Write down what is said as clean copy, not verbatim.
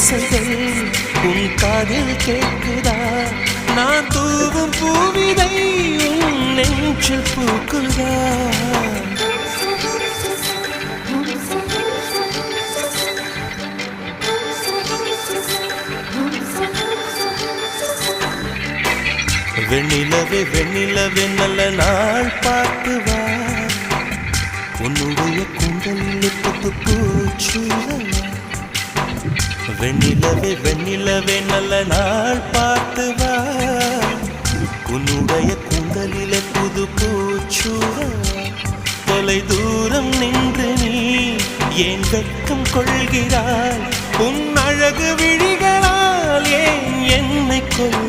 ஓசைகள் உன் காதில் கேட்குதா? நான் தூவும் பூவிதை உன் நெஞ்சில் பூக்குதா? வெண்ணிலவே வெண்ணிலவே நல்ல நாள் பார்த்து வா, உன்னுடைய கூந்தலில் புத்து பூச்சூடவா. வெண்ணிலவே வெண்ணிலவே நல்ல நாள் பார்த்து வா, உன்னுடைய கூந்தலில் புது பூச்சூடவா. தொலை தூரம் நின்று நீ ஏன் வெட்கம் கொள்கிறாய்? உன் அழகு விழிகளால் ஏன் என்னை கொள்